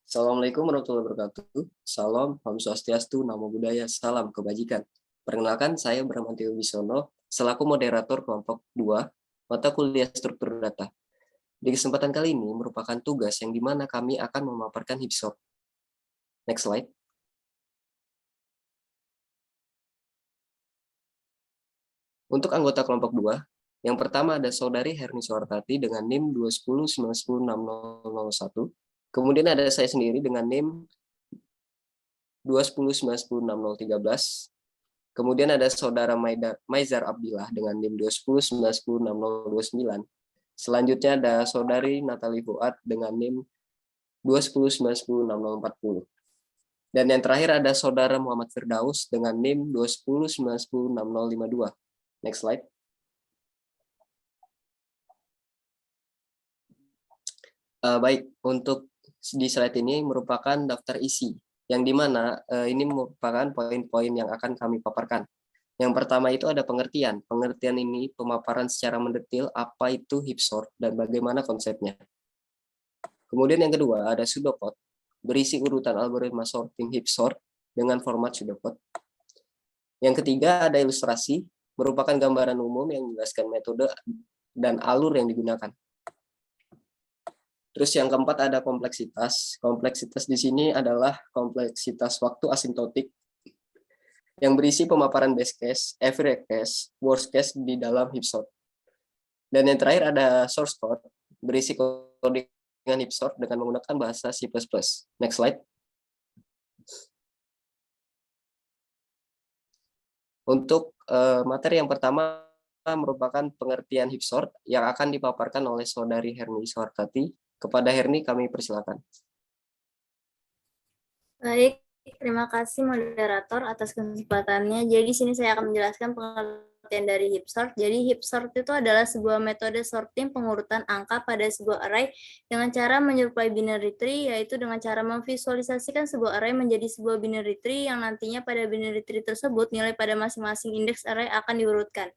Assalamualaikum warahmatullahi wabarakatuh. Salam, Om Swastiastu, Namo Buddhaya, Salam Kebajikan. Perkenalkan, saya Bramantio Wisono, selaku moderator kelompok 2, mata kuliah struktur data. Di kesempatan kali ini merupakan tugas yang dimana kami akan memaparkan HipSort. Next slide. Untuk anggota kelompok 2, yang pertama ada Saudari Herni Suartati dengan NIM 210910001. Kemudian ada saya sendiri dengan NIM 2109013. Kemudian ada Saudara Maizar Abdillah dengan NIM 210906029. Selanjutnya ada Saudari Natali Fuad dengan NIM 210906040. Dan yang terakhir ada Saudara Muhammad Firdaus dengan NIM 210906052. Next slide. Baik, untuk di slide ini merupakan daftar isi, yang dimana ini merupakan poin-poin yang akan kami paparkan. Yang pertama itu ada pengertian. Pengertian ini pemaparan secara mendetil apa itu HipSort dan bagaimana konsepnya. Kemudian yang kedua ada pseudocode, berisi urutan algoritma sorting HipSort dengan format pseudocode. Yang ketiga ada ilustrasi, merupakan gambaran umum yang menjelaskan metode dan alur yang digunakan. Terus yang keempat ada kompleksitas. Kompleksitas di sini adalah kompleksitas waktu asimptotik yang berisi pemaparan best case, average case, worst case di dalam HipSort. Dan yang terakhir ada source code, berisi codingan HipSort dengan menggunakan bahasa C++. Next slide. Untuk materi yang pertama merupakan pengertian HipSort yang akan dipaparkan oleh Saudari Herni Suartati. Kepada Herni kami persilakan. Baik, terima kasih moderator atas kesempatannya. Jadi sini saya akan menjelaskan pengertian dari HipSort. Jadi HipSort itu adalah sebuah metode sorting pengurutan angka pada sebuah array dengan cara menyerupai binary tree, yaitu dengan cara memvisualisasikan sebuah array menjadi sebuah binary tree yang nantinya pada binary tree tersebut nilai pada masing-masing indeks array akan diurutkan.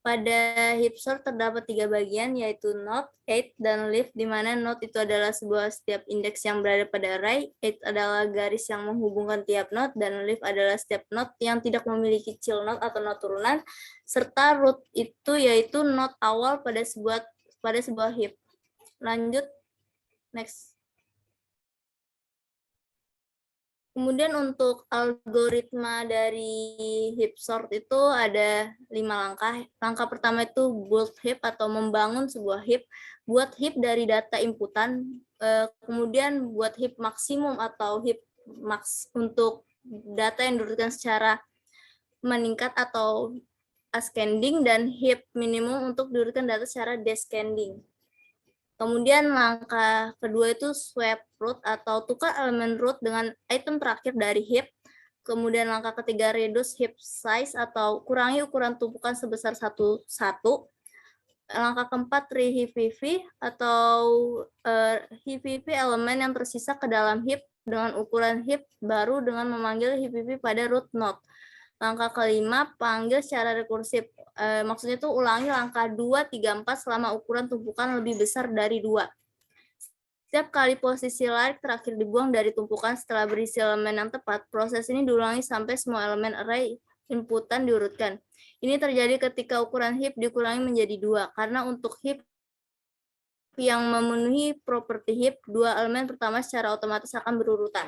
Pada HipSort terdapat 3 bagian, yaitu node, eth, dan leaf, di mana node itu adalah sebuah setiap indeks yang berada pada array, eth adalah garis yang menghubungkan tiap node, dan leaf adalah setiap node yang tidak memiliki child node atau node turunan, serta root itu yaitu node awal pada sebuah heap. Lanjut, next. Kemudian untuk algoritma dari HipSort itu ada 5 langkah. Langkah pertama itu build heap atau membangun sebuah heap. Buat heap dari data inputan. Kemudian buat heap maksimum atau heap max untuk data yang diurutkan secara meningkat atau ascending, dan heap minimum untuk diurutkan data secara descending. Kemudian langkah kedua itu swap root atau tukar elemen root dengan item terakhir dari heap. Kemudian langkah ketiga reduce heap size atau kurangi ukuran tumpukan sebesar 1. Langkah keempat re-HVV atau HVV elemen yang tersisa ke dalam heap dengan ukuran heap baru dengan memanggil HVV pada root node. Langkah kelima, panggil secara rekursif. Maksudnya itu ulangi langkah 2, 3, 4 selama ukuran tumpukan lebih besar dari 2. Setiap kali posisi like terakhir dibuang dari tumpukan setelah berisi elemen yang tepat, proses ini diulangi sampai semua elemen array inputan diurutkan. Ini terjadi ketika ukuran heap dikurangi menjadi 2, karena untuk heap yang memenuhi properti heap, 2 elemen pertama secara otomatis akan berurutan.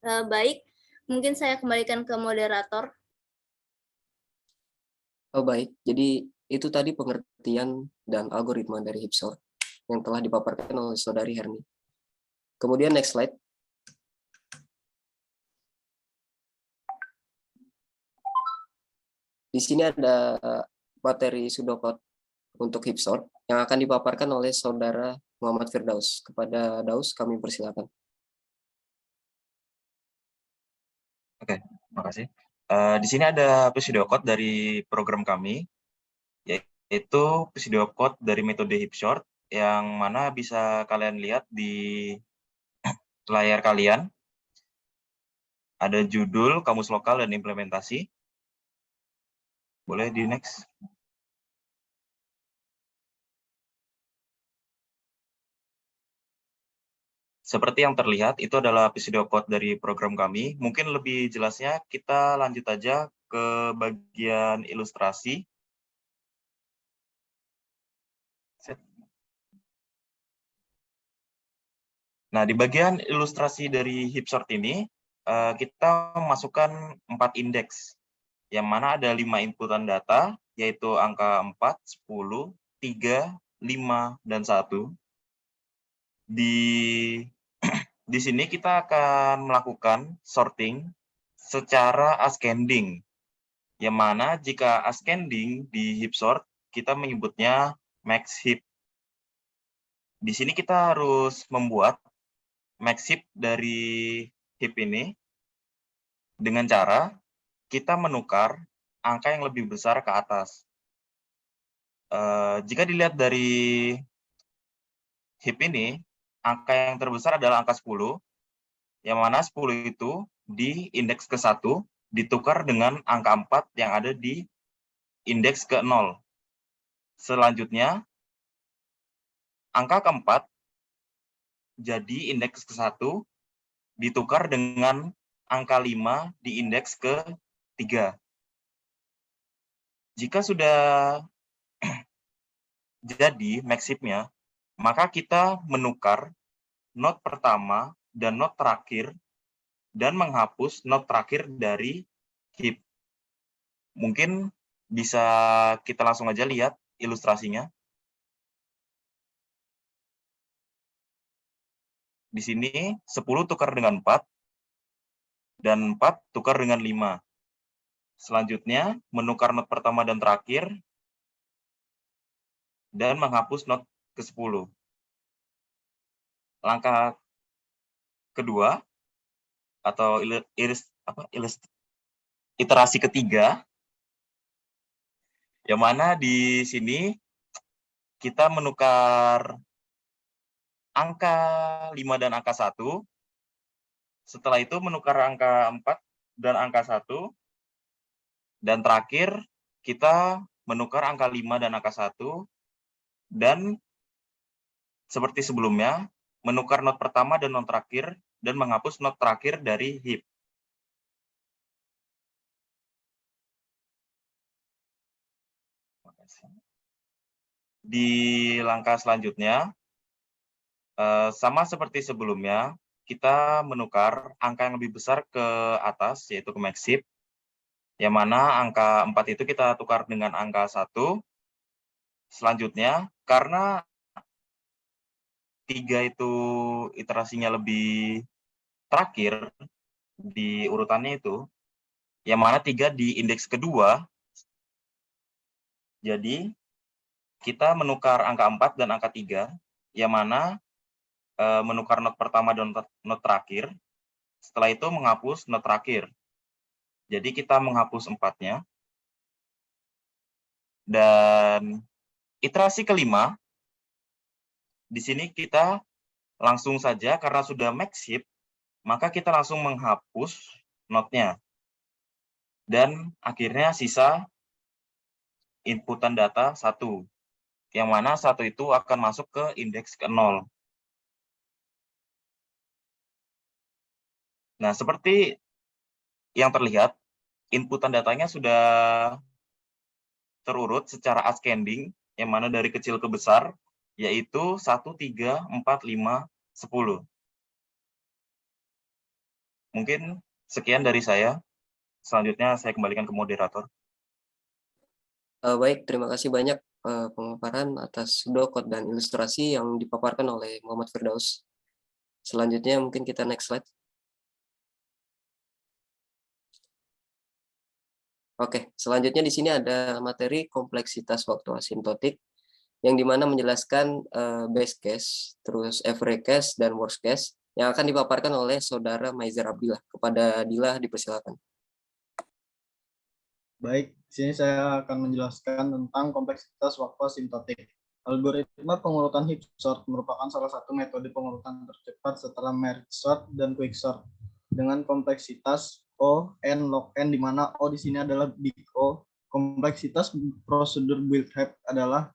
Baik, mungkin saya kembalikan ke moderator. Oh baik, jadi itu tadi pengertian dan algoritma dari HipSort yang telah dipaparkan oleh Saudari Herni. Kemudian next slide. Di sini ada materi pseudocode untuk HipSort yang akan dipaparkan oleh Saudara Muhammad Firdaus. Kepada Daus kami persilakan. Oke, makasih. Di sini ada pseudocode dari program kami, yaitu pseudocode dari metode HipSort, yang mana bisa kalian lihat di layar kalian. Ada judul, kamus lokal, dan implementasi. Boleh di next. Seperti yang terlihat, itu adalah pseudocode dari program kami. Mungkin lebih jelasnya kita lanjut aja ke bagian ilustrasi. Nah, di bagian ilustrasi dari HipSort ini, kita memasukkan 4 indeks, yang mana ada 5 inputan data, yaitu angka 4, 10, 3, 5, dan 1. Di sini kita akan melakukan sorting secara ascending, yang mana jika ascending di HipSort, kita menyebutnya max heap. Di sini kita harus membuat max heap dari heap ini dengan cara kita menukar angka yang lebih besar ke atas. Jika dilihat dari heap ini, angka yang terbesar adalah angka 10, yang mana 10 itu di indeks ke-1 ditukar dengan angka 4 yang ada di indeks ke-0. Selanjutnya, angka ke-4 jadi indeks ke-1 ditukar dengan angka 5 di indeks ke-3. Jika sudah jadi max heap-nya, maka kita menukar not pertama dan not terakhir dan menghapus not terakhir dari heap. Mungkin bisa kita langsung aja lihat ilustrasinya. Di sini 10 tukar dengan 4 dan 4 tukar dengan 5. Selanjutnya menukar not pertama dan terakhir dan menghapus not ke-10. Langkah kedua atau iterasi ketiga, yang mana di sini kita menukar angka 5 dan angka 1. Setelah itu menukar angka 4 dan angka 1. Dan terakhir kita menukar angka 5 dan angka 1. Dan seperti sebelumnya, menukar not pertama dan not terakhir, dan menghapus not terakhir dari heap. Di langkah selanjutnya, sama seperti sebelumnya, kita menukar angka yang lebih besar ke atas, yaitu ke max heap, yang mana angka 4 itu kita tukar dengan angka 1. Selanjutnya, karena 3 itu iterasinya lebih terakhir di urutannya itu, yang mana 3 di indeks kedua, jadi kita menukar angka 4 dan angka 3, yang mana menukar not pertama dan not terakhir, setelah itu menghapus not terakhir. Jadi kita menghapus 4-nya. Dan iterasi kelima, di sini kita langsung saja, karena sudah max heap, maka kita langsung menghapus not-nya. Dan akhirnya sisa inputan data 1, yang mana 1 itu akan masuk ke indeks ke-0. Nah, seperti yang terlihat, inputan datanya sudah terurut secara ascending, yang mana dari kecil ke besar, yaitu 1, 3, 4, 5, 10. Mungkin sekian dari saya. Selanjutnya saya kembalikan ke moderator. Baik, terima kasih banyak pemaparan atas pseudocode dan ilustrasi yang dipaparkan oleh Muhammad Firdaus. Selanjutnya mungkin kita next slide. Oke, selanjutnya di sini ada materi kompleksitas waktu asimptotik yang dimana menjelaskan best case, terus average case, dan worst case yang akan dipaparkan oleh saudara Maizer Abdillah. Kepada Dila dipersilakan. Baik, di sini saya akan menjelaskan tentang kompleksitas waktu asimptotik. Algoritma pengurutan heap sort merupakan salah satu metode pengurutan tercepat setelah merge sort dan quick sort dengan kompleksitas O, N, log N, di mana O di sini adalah big O. Kompleksitas prosedur build heap adalah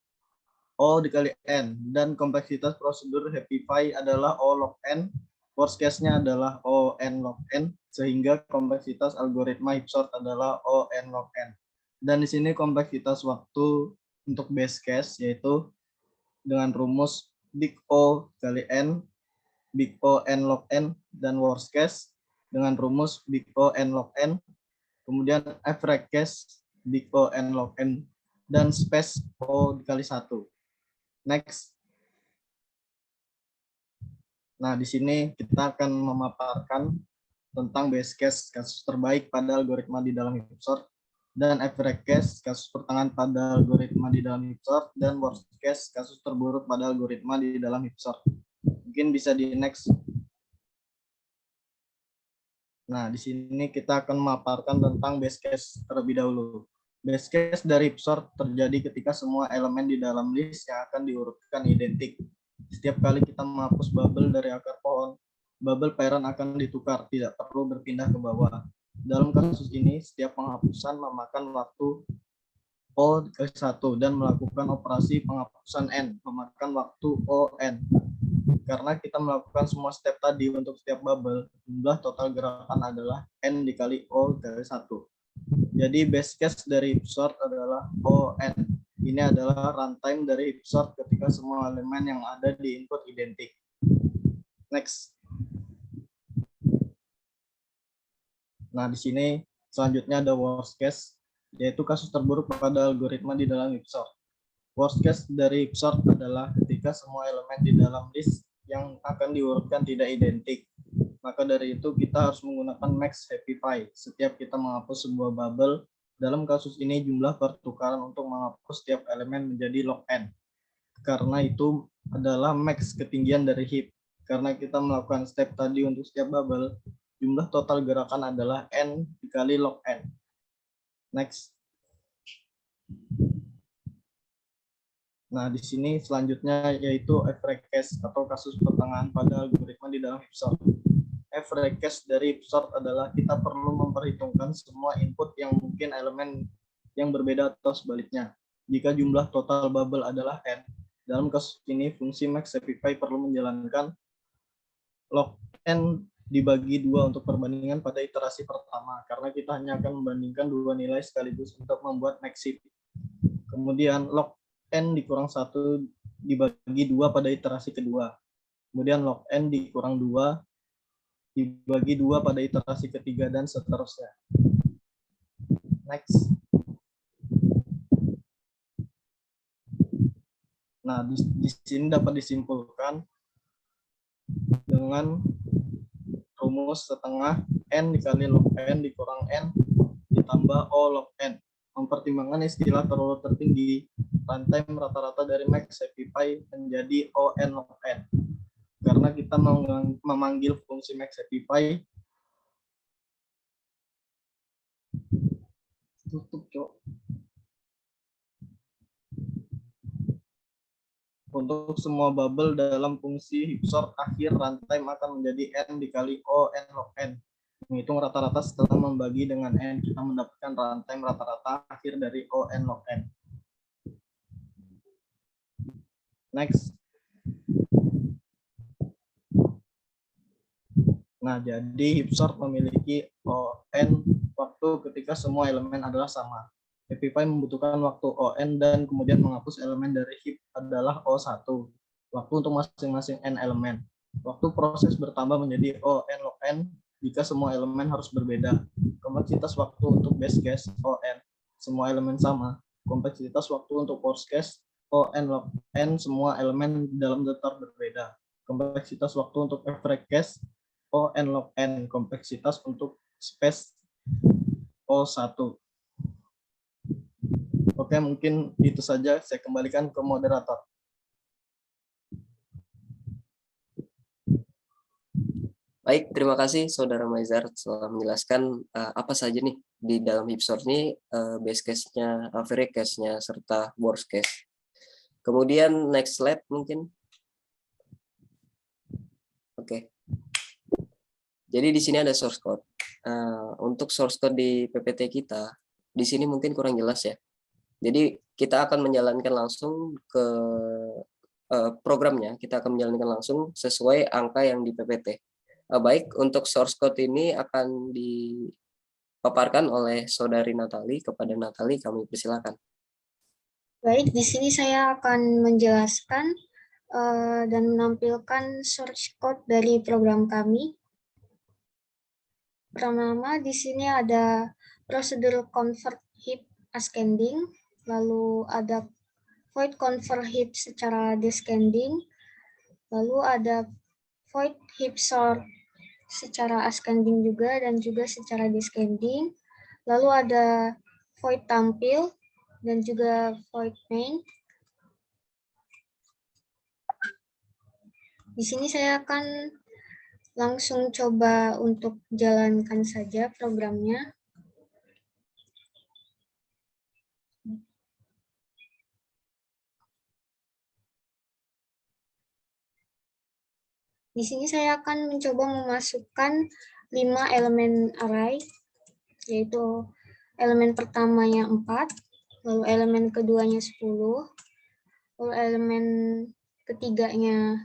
O dikali N, dan kompleksitas prosedur Happify adalah O log N, worst case-nya adalah O N log N, sehingga kompleksitas algoritma heap sort adalah O N log N. Dan di sini kompleksitas waktu untuk base case yaitu dengan rumus big O kali N, big O N log N, dan worst case dengan rumus big O N log N, kemudian average case big O N log N, dan space O dikali 1. Next. Nah, di sini kita akan memaparkan tentang base case kasus terbaik pada algoritma di dalam heap sort, dan average case kasus pertengahan pada algoritma di dalam heap sort, dan worst case kasus terburuk pada algoritma di dalam heap sort. Mungkin bisa di next. Nah, di sini kita akan memaparkan tentang base case terlebih dahulu. Base case dari heap sort terjadi ketika semua elemen di dalam list yang akan diurutkan identik. Setiap kali kita menghapus bubble dari akar pohon, bubble parent akan ditukar, tidak perlu berpindah ke bawah. Dalam kasus ini, setiap penghapusan memakan waktu O kali 1 dan melakukan operasi penghapusan N, memakan waktu O N. Karena kita melakukan semua step tadi untuk setiap bubble, jumlah total gerakan adalah N dikali O kali 1. Jadi base case dari heap sort adalah ON. Ini adalah runtime dari heap sort ketika semua elemen yang ada di input identik. Next. Nah, di sini selanjutnya ada worst case, yaitu kasus terburuk pada algoritma di dalam heap sort. Worst case dari heap sort adalah ketika semua elemen di dalam list yang akan diurutkan tidak identik. Maka dari itu kita harus menggunakan max happify setiap kita menghapus sebuah bubble. Dalam kasus ini jumlah pertukaran untuk menghapus setiap elemen menjadi log n. Karena itu adalah max ketinggian dari heap. Karena kita melakukan step tadi untuk setiap bubble, jumlah total gerakan adalah n dikali log n. Next. Nah, di sini selanjutnya yaitu average case atau kasus pertengahan pada algoritma di dalam heap sort. Average case dari heap sort adalah kita perlu memperhitungkan semua input yang mungkin elemen yang berbeda atau sebaliknya. Jika jumlah total bubble adalah n, dalam kasus ini fungsi max happify perlu menjalankan log n dibagi 2 untuk perbandingan pada iterasi pertama, karena kita hanya akan membandingkan dua nilai sekaligus untuk membuat max heap. Kemudian log n dikurang 1 dibagi 2 pada iterasi kedua. Kemudian log n dikurang 2 dibagi 2 pada iterasi ketiga, dan seterusnya. Next. Nah, di sini dapat disimpulkan dengan rumus setengah n dikali log n dikurang n ditambah O log n. Mempertimbangkan istilah terlalu tertinggi, runtime rata-rata dari max happify menjadi O n log n. Karena kita memanggil fungsi max happify untuk semua bubble dalam fungsi heap sort akhir, runtime akan menjadi n dikali O n log n. Menghitung rata-rata setelah membagi dengan n, kita mendapatkan runtime rata-rata akhir dari O n log n. Next. Nah, jadi heap sort memiliki ON waktu ketika semua elemen adalah sama. Happify membutuhkan waktu ON dan kemudian menghapus elemen dari heap adalah O1. Waktu untuk masing-masing n elemen. Waktu proses bertambah menjadi ON log n jika semua elemen harus berbeda. Kompleksitas waktu untuk base case ON, semua elemen sama. Kompleksitas waktu untuk worst case ON log n, semua elemen dalam daftar berbeda. Kompleksitas waktu untuk average case O n log n, kompleksitas untuk space O1. Oke, mungkin itu saja. Saya kembalikan ke moderator. Baik, terima kasih Saudara Maizar telah menjelaskan apa saja nih di dalam heap sort ini, base case-nya, average case-nya, serta worst case. Kemudian next slide mungkin. Oke. Jadi di sini ada source code. Untuk source code di PPT kita, di sini mungkin kurang jelas ya. Jadi kita akan menjalankan langsung ke programnya, kita akan menjalankan langsung sesuai angka yang di PPT. Baik, untuk source code ini akan dipaparkan oleh Saudari Natali. Kepada Natali, kami persilakan. Baik, di sini saya akan menjelaskan dan menampilkan source code dari program kami. Pertama, di sini ada prosedur convert heap ascending, lalu ada void convert heap secara descending, lalu ada void heap sort secara ascending juga dan juga secara descending, lalu ada void tampil dan juga void main. Di sini saya akan langsung coba untuk jalankan saja programnya. Di sini saya akan mencoba memasukkan 5 elemen array, yaitu elemen pertamanya 4, lalu elemen keduanya 10, lalu elemen ketiganya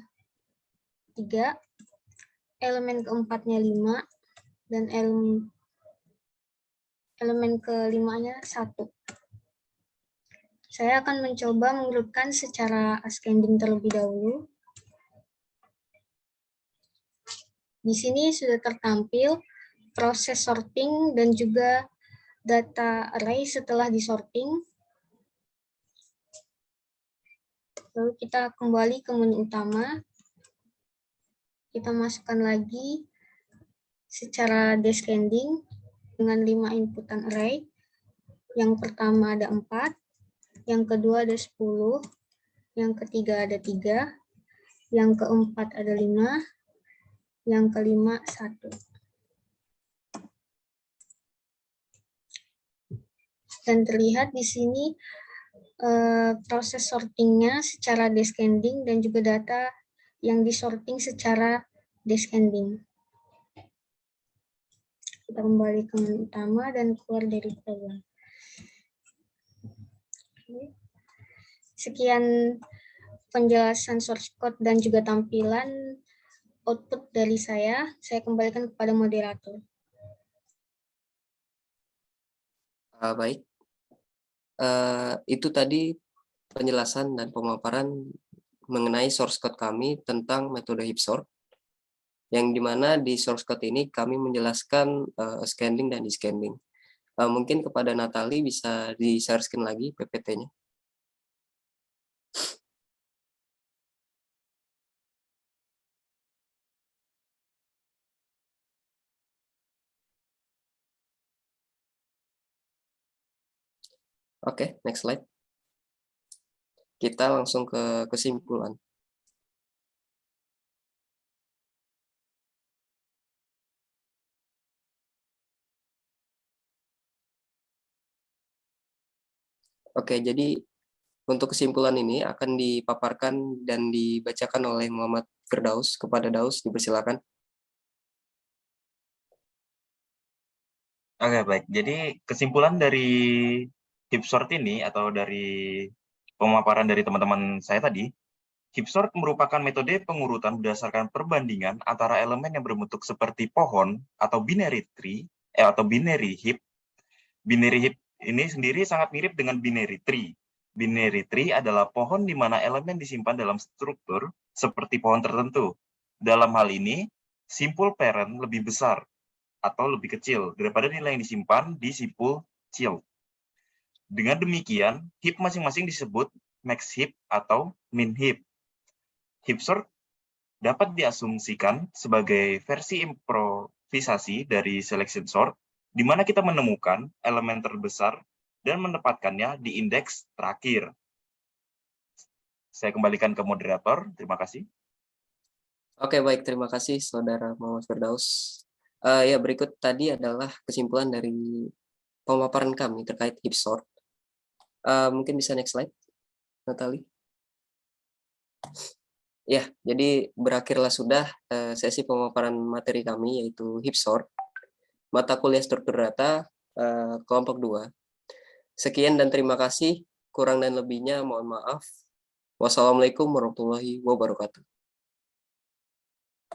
3, elemen keempatnya 5, dan elemen kelimanya 1. Saya akan mencoba mengurutkan secara ascending terlebih dahulu. Di sini sudah tertampil proses sorting dan juga data array setelah disorting. Lalu kita kembali ke menu utama. Kita masukkan lagi secara descending dengan 5 inputan array. Yang pertama ada 4, yang kedua ada 10, yang ketiga ada 3, yang keempat ada 5, yang kelima 1. Dan terlihat di sini proses sortingnya secara descending dan juga data yang disorting secara descending. Kita kembali ke menu utama dan keluar dari program. Sekian penjelasan source code dan juga tampilan output dari saya. Saya kembalikan kepada moderator. Baik, itu tadi penjelasan dan pemaparan mengenai source code kami tentang metode heapsort, yang dimana di source code ini kami menjelaskan scanning dan descending. Mungkin kepada Natali bisa di-share screen lagi PPT-nya. Oke, next slide. Kita langsung ke kesimpulan. Oke, jadi untuk kesimpulan ini akan dipaparkan dan dibacakan oleh Muhammad Firdaus. Kepada Daus, dipersilakan. Oke, baik. Jadi kesimpulan dari heapsort ini atau dari pemaparan dari teman-teman saya tadi, heapsort merupakan metode pengurutan berdasarkan perbandingan antara elemen yang berbentuk seperti pohon atau binary tree atau binary heap. Binary heap ini sendiri sangat mirip dengan binary tree. Binary tree adalah pohon di mana elemen disimpan dalam struktur seperti pohon tertentu. Dalam hal ini, simpul parent lebih besar atau lebih kecil daripada nilai yang disimpan di simpul child. Dengan demikian, heap masing-masing disebut max heap atau min heap. Heapsort dapat diasumsikan sebagai versi improvisasi dari selection sort, di mana kita menemukan elemen terbesar dan menempatkannya di indeks terakhir. Saya kembalikan ke moderator. Terima kasih. Oke, baik. Terima kasih, Saudara Muhammad Firdaus. Ya, berikut tadi adalah kesimpulan dari pemaparan kami terkait heapsort. Mungkin bisa next slide, Natali. Ya, jadi berakhirlah sudah sesi pemaparan materi kami, yaitu heapsort, mata kuliah struktur data, kelompok 2. Sekian dan terima kasih Kurang dan lebihnya mohon maaf. Wassalamualaikum warahmatullahi wabarakatuh.